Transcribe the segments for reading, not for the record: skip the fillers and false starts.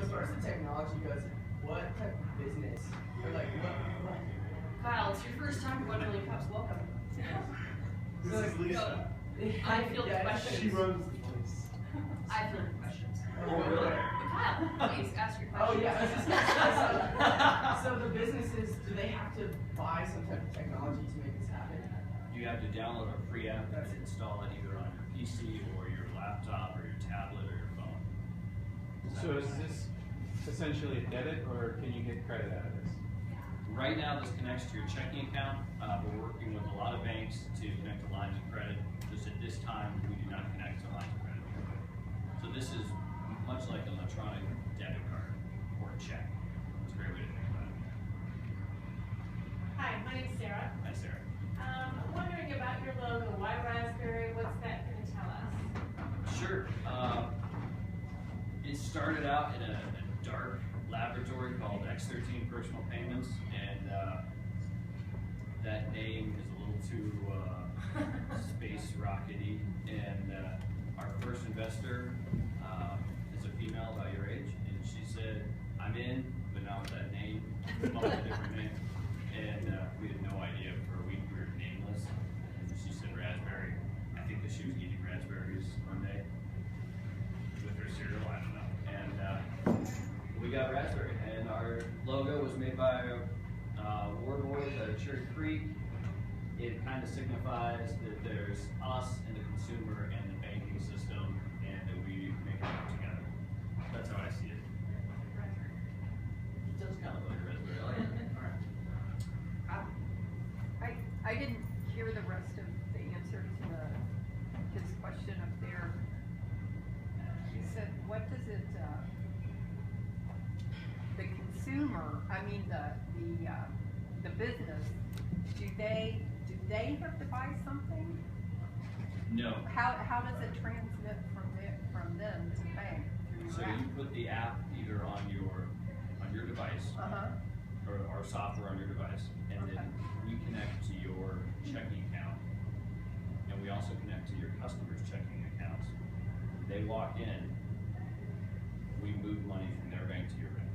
as far as the technology goes, what type of business, or like what? Kyle, it's your first time going to Lily Cups. Welcome. This is Lisa. I feel the questions. She runs the place. I feel the questions. Oh, really? But Kyle, please ask your questions. Oh yeah. So the businesses, do they have to buy some type of technology to make this happen? You have to download our free app and install it either on your PC or your laptop or your tablet or your phone. So is this essentially a debit, or can you get credit out of this? Right now, this connects to your checking account. We're working with a lot of banks to connect to lines of credit. Just at this time, we do not connect to lines of credit. So this is much like an electronic debit card or a check. It's a great way to think about it. Hi, my name's Sarah. Hi, Sarah. I'm wondering about your logo. Why raspberry? What's that going to tell us? Sure. It started out in a dark laboratory called X13 Personal Payments, and that name is a little too space rockety. And our first investor is a female about your age, and she said, "I'm in, but not with that name. Come up with a different name." And we had no idea for a week. We were nameless. And she said raspberry. I think that she was eating raspberries one day with her cereal. I don't know. And we got raspberry, and our logo was made by War Boys at Cherry Creek. It kind of signifies that there's us and the consumer and the banking system, and that we make it work together. That's how I see it. It does kind of look like raspberry. I like it. All right. I didn't hear the rest of the answer to his question up there. He said, what does it, the consumer, I mean the business, do they have to buy something? No. How does it transmit from them to the bank? So you put the app either on your device, or our software on your device, and then we connect to your checking account, and we also connect to your customers' checking accounts. They walk in, we move money from their bank to your bank,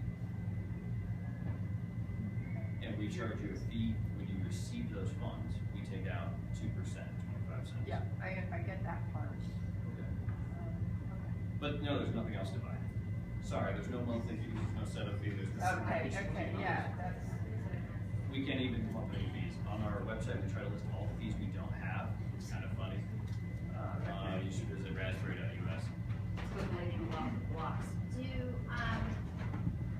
and we charge you a fee when you receive those funds. We take out 2%, 25 cents. Yeah, I get that part. Okay. But no, there's nothing else to buy. Sorry, there's no monthly fees, there's no setup fee, there's no Yeah, that's. We can't even come up with any fees. On our website, we try to list all the fees we don't have. It's kind of funny. You should visit raspberry.us. Blocks. Do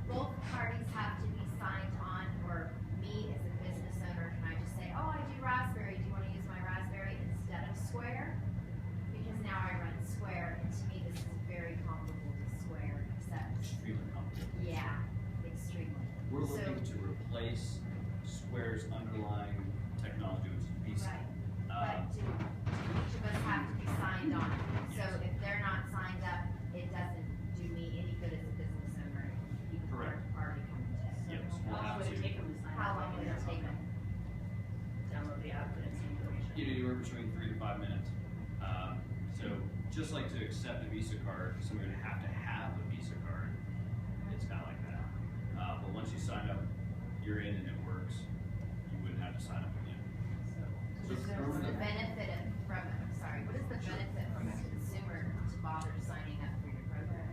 both parties have to be signed on, or me as a business owner, can I just say, oh, I do raspberry, do you want to use my raspberry instead of Square? Because now I run Square, and to me this is very comparable to Square, except, Extremely complicated. yeah, extremely. We're looking to replace Square's underlying technology, which is Visa. Right, but do each of us have to be signed on? So if they're not signed up, it doesn't do me any good as a business owner, even if Correct. they're already coming to us. Yep, so we'll How long have would it to take them to sign up? How long would it take them? Download the app and it's information. anywhere between 3 to 5 minutes. So just like to accept a Visa card, somebody's going to have a Visa card. It's kind of like that. But once you sign up, you're in and it works. You wouldn't have to sign up again. What's the benefit from it? I'm sorry, what is the benefit from a consumer to bother signing up for your program?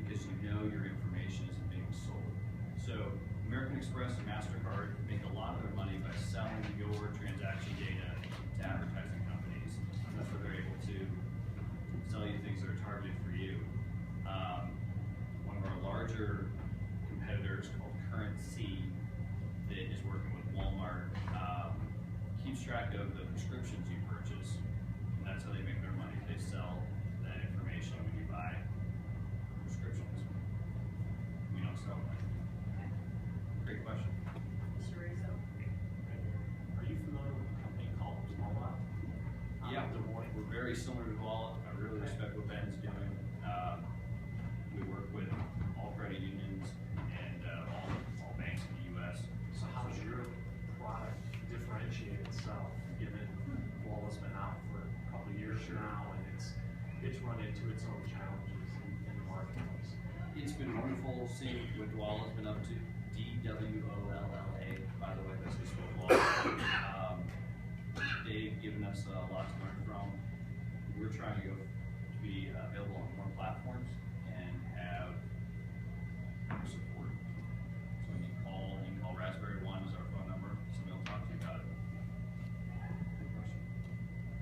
Because you know your information isn't being sold. So American Express and MasterCard make a lot of their money by selling your transaction data to advertising companies. That's where they're able to sell you things that are targeted for you. One of our larger competitors called Currency that is working with Walmart keeps track of the prescriptions you purchase, and that's how they make their money. They sell that information when you buy prescriptions. We don't sell them. Great question. Mr. Rizzo? Are you familiar with a company called Walmart? Yeah, Des Moines. we're very similar to Wallet. I really respect what Ben's doing. We work with all credit unions and all banks in the U.S. So how does your product differentiate itself, given Wallet's been out for a couple of years now, and it's run into its own challenges in the marketplace? It's been wonderful full sync with Wall has been up to DWOLLA, by the way, that's just what Wall. They've given us a lot to learn from. We're trying to go to be available on more platforms and have more support. So when you can call Raspberry One as our phone number. Somebody will talk to you about it. Good question.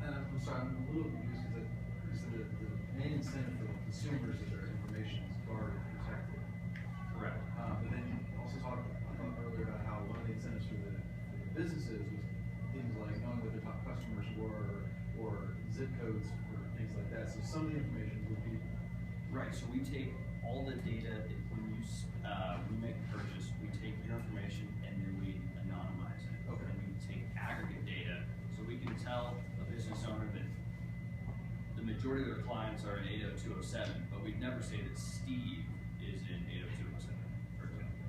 I'm sorry, I'm a little confused because you said that the main incentive for the consumers is their information is guarded and protected. Correct. But then you also talked earlier about how one of the incentives for the businesses was things like knowing what their top customers were or zip codes for things like that. So some of the information would be Right, so we take all the data, when you, we make a purchase, we take your information and then we anonymize it. Okay. And we take aggregate data, so we can tell a business owner that the majority of their clients are in 80207, but we'd never say that Steve is in 80207, for example.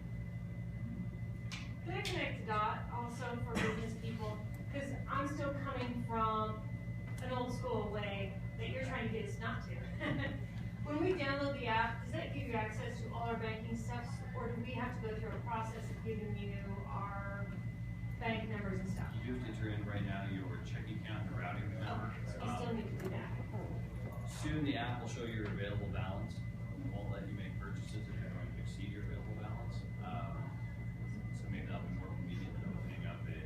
Can I connect the dot also for business people? Because I'm still coming from an old school way that you're trying to get us not to. When we download the app, does that give you access to all our banking stuff, or do we have to go through a process of giving you our bank numbers and stuff? You have to enter in right now your checking account and routing number. So we still need to do that. Soon the app will show your available balance. It won't let you make purchases if you're going to exceed your available balance. So maybe that'll be more convenient than opening up a.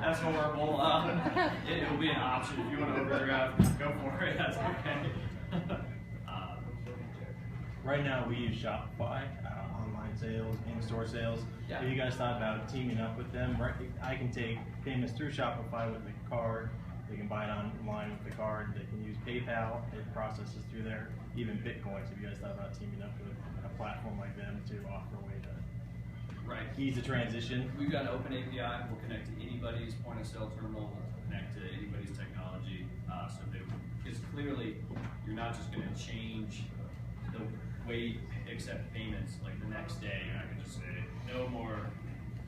That's horrible. It will be an option if you want to overdraft. Go for it. That's okay. Right now, we use Shopify, online sales, in-store sales. Yeah. If you guys thought about teaming up with them, right, I can take payments through Shopify with the card. They can buy it online with the card. They can use PayPal. It processes through there. Even Bitcoins. If you guys thought about teaming up with a platform like them to offer a way to ease the transition. We've got an open API. We'll connect to anybody's point of sale terminal. We'll connect to anybody's technology. Because clearly, you're not just going to change the way you accept payments like the next day. You're not going to just say no more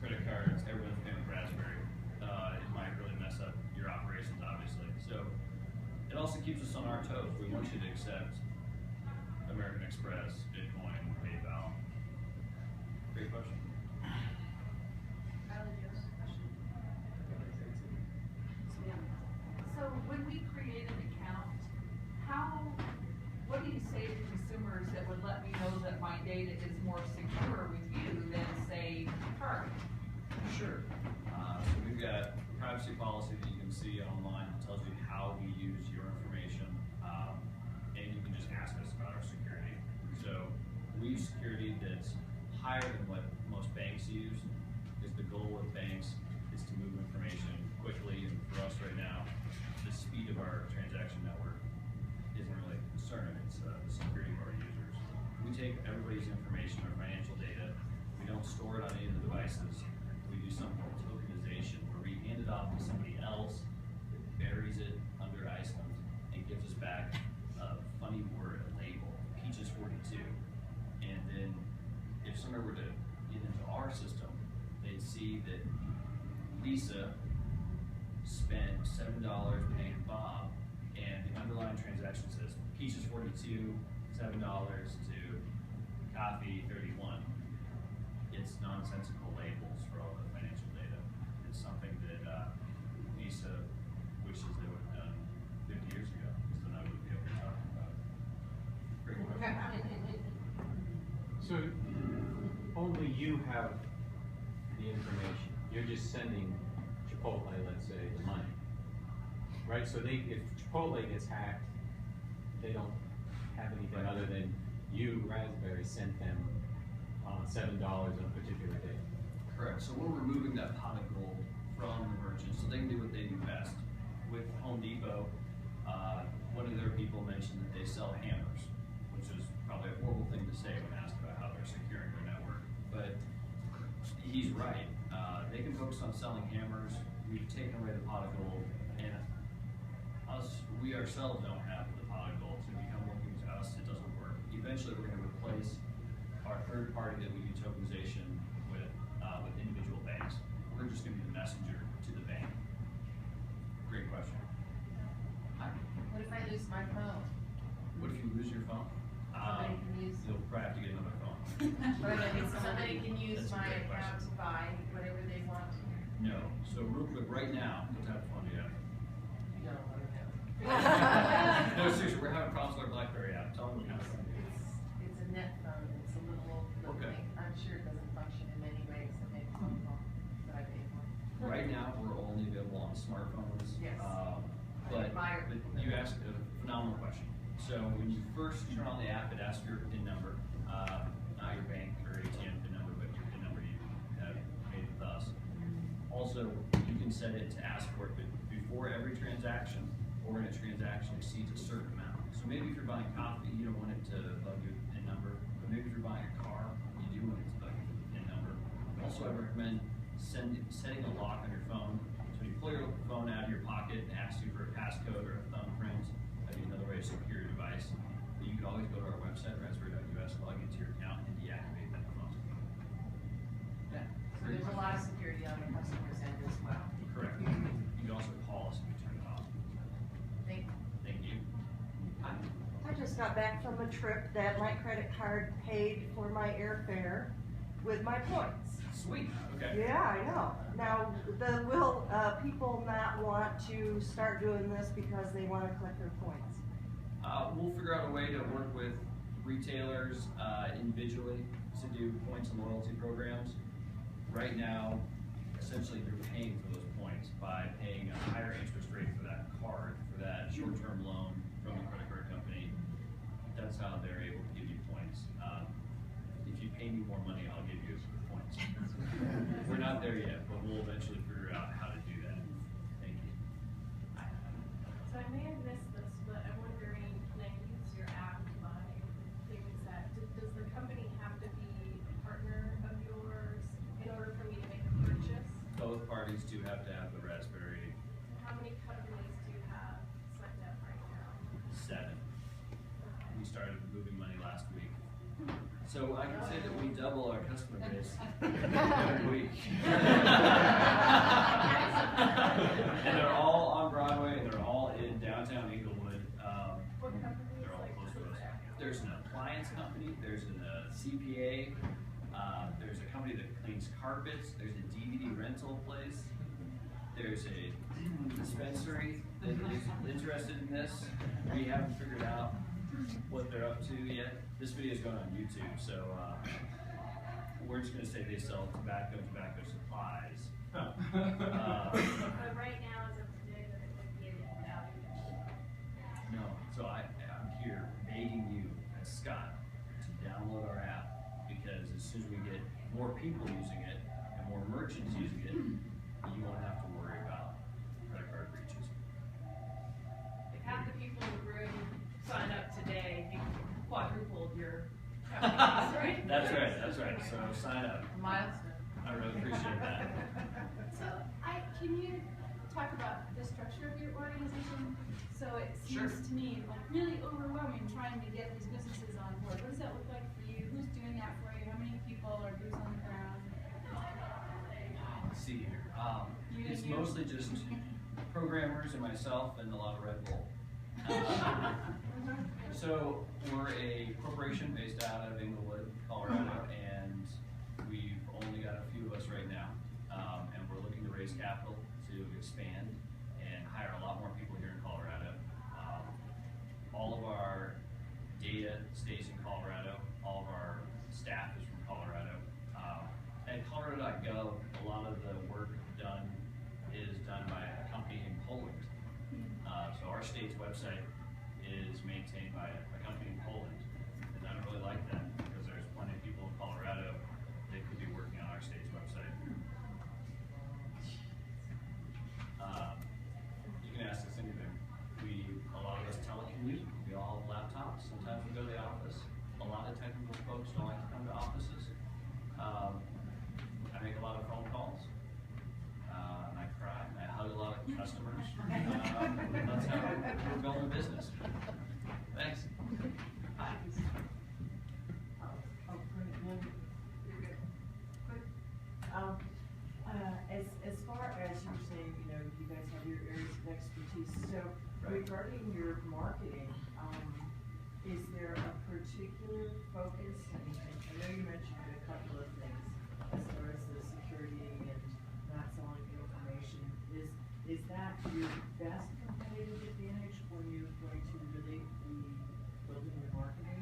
credit cards. Everyone's paying with Raspberry. It might really mess up your operations, obviously. So it also keeps us on our toes. We want you to accept American Express, Bitcoin, PayPal. Great question. So when we create an account, what do you say to consumers that would let me know that my data is more secure with you than, say, Target? Sure. So we've got a privacy policy that you can see online that tells you how we use your information, and you can just ask us about our security. So we use security that's higher than what most banks use, because the goal with banks is to move information quickly, and for us right now, the speed of our transaction network isn't really a concern, it's the security of our users. We take everybody's information, our financial data, we don't store it on any of the devices. We do something called tokenization, where we hand it off to somebody else that buries it under Iceland and gives us back a funny word, a label, Peaches 42. And then if somebody were to get into our system, they'd see that Lisa spent $7 paying Bob, and the underlying transaction says Peaches 42, $7 to coffee 31. It's nonsensical labels for all the financial data. It's something that Lisa wishes they would have done 50 years ago, because then I would be able to talk about it. Great question. So only you have the information. You're just sending Chipotle, let's say, the money, right? So if Chipotle gets hacked, they don't have anything other than you, Raspberry, sent them $7 on a particular day. Correct. So we're removing that pot of gold from the merchant, so they can do what they do best. With Home Depot, one of their people mentioned that they sell hammers, which is probably a horrible thing to say when asked about how they're securing their network. But he's right. They can focus on selling hammers. We've taken away the pot of gold, and we ourselves don't have the pot of gold. So if you come looking to us, it doesn't work. Eventually, we're going to replace our third party that we do tokenization with individual banks. We're just going to be the messenger to the bank. Great question. What if I lose my phone? What if you lose your phone? Somebody can use, You'll probably have to get another phone. or maybe somebody can use That's a my great account question. to buy whatever they want to. No, so real quick, right now, what type of phone do you have? You know, I don't know. No, seriously, we're having problems with our BlackBerry app, tell them what kind of phone. It's a net phone, it's a little old little Okay. thing. I'm sure it doesn't function in any way except maybe phone call that I pay for. Right now, we're only available on smartphones. Yes. But Admire. you asked a phenomenal question. So when you first turn on the app, it asks for your PIN number, not your bank or ATM PIN number, but your PIN number you have made with us. Also, you can set it to ask for it, but before every transaction, or when a transaction exceeds a certain amount. So maybe if you're buying coffee, you don't want it to bug your PIN number, but maybe if you're buying a car, you do want it to bug your PIN number. Also, I recommend setting a lock on your phone. So you pull your phone out of your pocket and asks you for a passcode or a thumbprint. That'd be another way to secure your device. But you can always go to our website, raspberry.us, log into your account, and deactivate that phone. Yeah. So there's a lot of security on the customer's end as well. Correct. You can also call us if you turn it off. Thank you. Thank you. I just got back from a trip that my credit card paid for my airfare with my points. Sweet. Okay. Yeah, I know. Now, will people not want to start doing this because they want to collect their points? We'll figure out a way to work with retailers individually to do points and loyalty programs. Right now, essentially you're paying for those points by paying a higher interest rate for that card, for that short-term loan from the credit card company. That's how they're able to give you points. If you pay me more money, I'll give you points. We're not there yet, but we'll eventually figure out how to do that. Thank you. So I may have missed this, but I'm wondering, can I use your app to buy things that, does the company have to be a partner of yours in order for me to make a purchase? Both parties do have to have the Raspberry How many companies do you have signed up right now? 7. We started moving money last week. So I can say that we double our customer base every week. And they're all on Broadway, and they're all in downtown Inglewood. What companies? They're all Like, close to us. There's an appliance company, there's a CPA, there's a company that cleans carpets, there's a DVD rental place, there's a dispensary that is interested in this. We haven't figured out what they're up to yet. This video is going on YouTube, so we're just going to say they sell tobacco and tobacco supplies. But right now, as of today, they're at 58,000. No, so I'm here begging you, as Scott, to download our app, because as soon as we get more people using it and more merchants using it, you won't have to worry about credit card breaches. If half the people in the room sign up today, you quadrupled your companies, right? That's right, that's right. So sign up. Milestone. I really appreciate that. So, can you talk about the structure of your organization? So it Sure. seems to me like really overwhelming trying to get these businesses on board. What does that look like for you? Who's doing that for you? How many people are boots on the ground? Let's see here. You It's and you. mostly just programmers and myself and a lot of Red Bull. So we're a corporation based out of Inglewood, Colorado, and we've only got a few of us right now. And we're looking to raise capital to expand and hire a lot more people here in Colorado. All of our data stays in Colorado. All of our staff is from Colorado. At Colorado.gov, a lot of the work done is done by a company in Poland. So our state's website is maintained by a company in Poland. And I don't really like that because there's plenty of people in Colorado that could be working on our state's website. You can ask us anything. A lot of us telecommute. We all have laptops. Sometimes we go to the office. A lot of technical folks don't like to come to offices. I make a lot of phone calls. And I cry. And I hug a lot of customers. That's how we're building a business. Thanks. Hi. As far as you were saying, you know, you guys have your areas of expertise, so regarding your marketing, is there a particular focus? I mean, I know you mentioned a couple of things as far as the security and not selling information. Is that your best competitive advantage when you're going to really be building your marketing?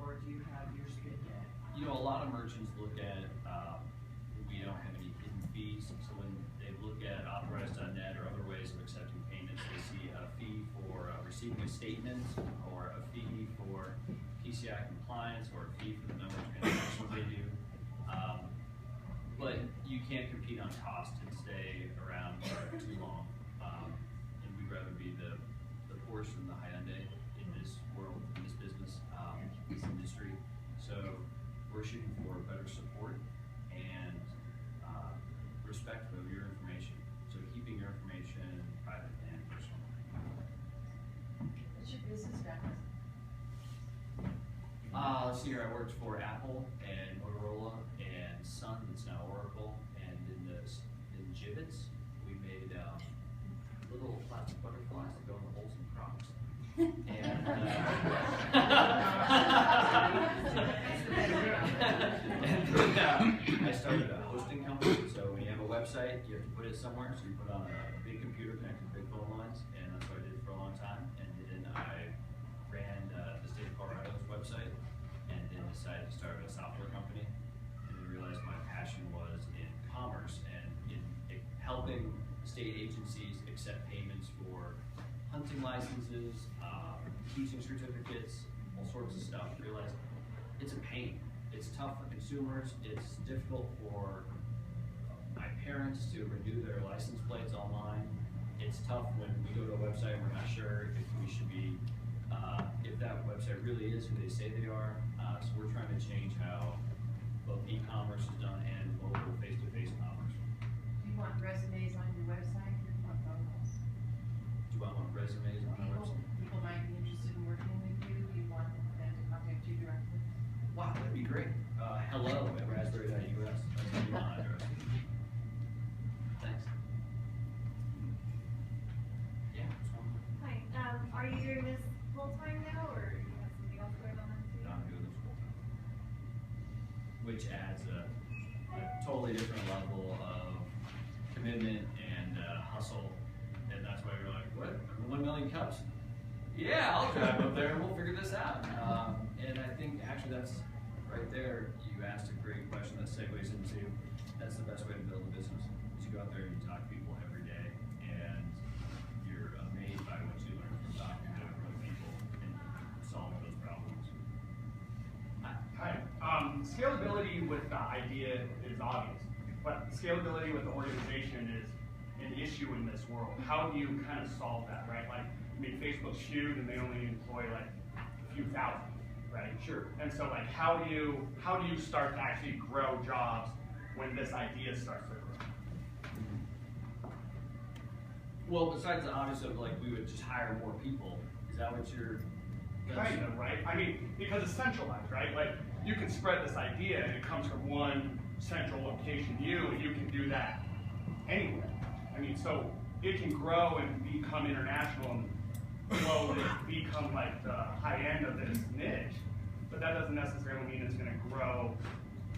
Or do you have your spin back? You know, a lot of merchants look at, we don't have any hidden fees, so when they look at authorized.net or other ways of accepting payments, they see a fee for receiving a statement, or a fee for PCI compliance, or a fee for the number of transactions they do. But you can't compete on cost and stay around for too long. And we'd rather be the Porsche and the Hyundai in this world, in this business, this industry. So we're shooting for better support and respect for your information. So keeping your information private and personal. What's your business background? Let's see here, I worked for Apple and Motorola and Sun, that's now Oracle, and in Gibbets, we made little plastic butterflies that go in the holes in Crocs. And I started a hosting company, so when you have a website, you have to put it somewhere, so you put on a big computer connected to big phone lines, and that's what I did for a long time. And then I ran the state of Colorado's website, and then decided to start a software company, and then realized my passion was in commerce and in helping state agencies accept payments for hunting licenses, teaching certificates, all sorts of stuff. Realized it's a pain. It's tough for consumers. It's difficult for my parents to renew their license plates online. It's tough when we go to a website and we're not sure if we should be, if that website really is who they say they are. So we're trying to change how both e-commerce is done and mobile face-to-face commerce. Do you want resumes on your website or what photos? Do I want resumes on our website? People might be interested in working with you. Do you want them to contact you directly? Wow, that'd be great. Hello at raspberry.us. That's my email address. Thanks. Yeah, what's wrong? Hi, are you doing this full-time now, or do you have something else going on too? I'm doing this full time. Which adds a totally different level of commitment and hustle. And that's why we're like, what? 1 million cups? Yeah, I'll drive up there and we'll figure this out. And I think actually that's right there. You asked a great question that segues into that's the best way to build a business. Is you go out there and you talk to people every day, and you're amazed by what you learn from talking to other people and solving those problems. Hi. Scalability with the idea is obvious, but scalability with the organization is an issue in this world. How do you kind of solve that, right? Like, I mean, Facebook's huge and they only employ like a few thousand, right? Sure. And so, like, how do you start to actually grow jobs when this idea starts to grow? Well, besides the obvious of like we would just hire more people, is that what you're? Kind of, right? I mean, because it's centralized, right? Like, you can spread this idea and it comes from one central location, and you can do that anywhere. I mean, so it can grow and become international and slowly become like the high end of this niche, but that doesn't necessarily mean it's going to grow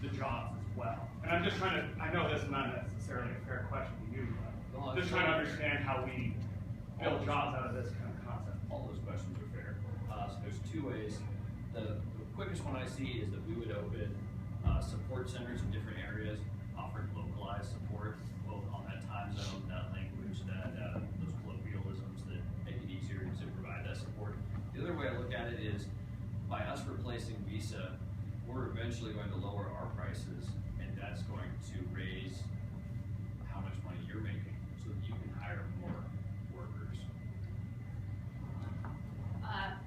the jobs as well. And I'm just trying to, I know this is not necessarily a fair question to you, but just trying to understand how we build jobs out of this kind of concept. All those questions are fair. So there's two ways. The quickest one I see is that we would open support centers in different areas, offering localized support, both on that time zone, that language, that those colloquialisms that make it easier to provide that support. The other way I look at it is, by us replacing Visa, we're eventually going to lower our prices, and that's going to raise how much money you're making, so that you can hire more workers.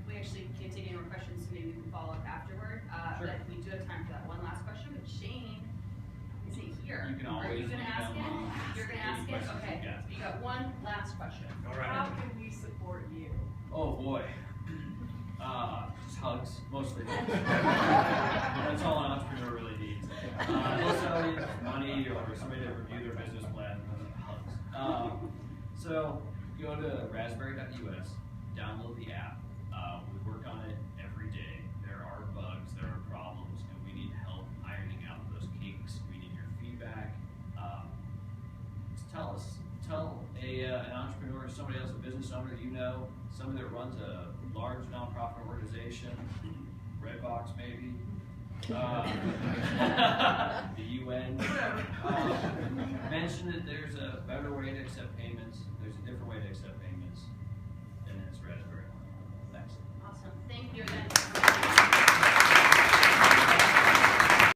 We actually can't take any more questions, so maybe we can follow up afterward. Sure. But we do have time for that one last question, but Shane isn't here. You can Are you always gonna ask email it? me. You're gonna Any ask it? questions Okay. you got. You got one last question. All right. How can we support you? Oh boy. Just hugs, mostly hugs. That's all an entrepreneur really needs. Also, money or somebody to review their business plan, hugs. So go to raspberry.us, download the app. We work on it every somebody else, a business owner you know, somebody that runs a large nonprofit organization, Redbox maybe, the UN, mention that there's a better way to accept payments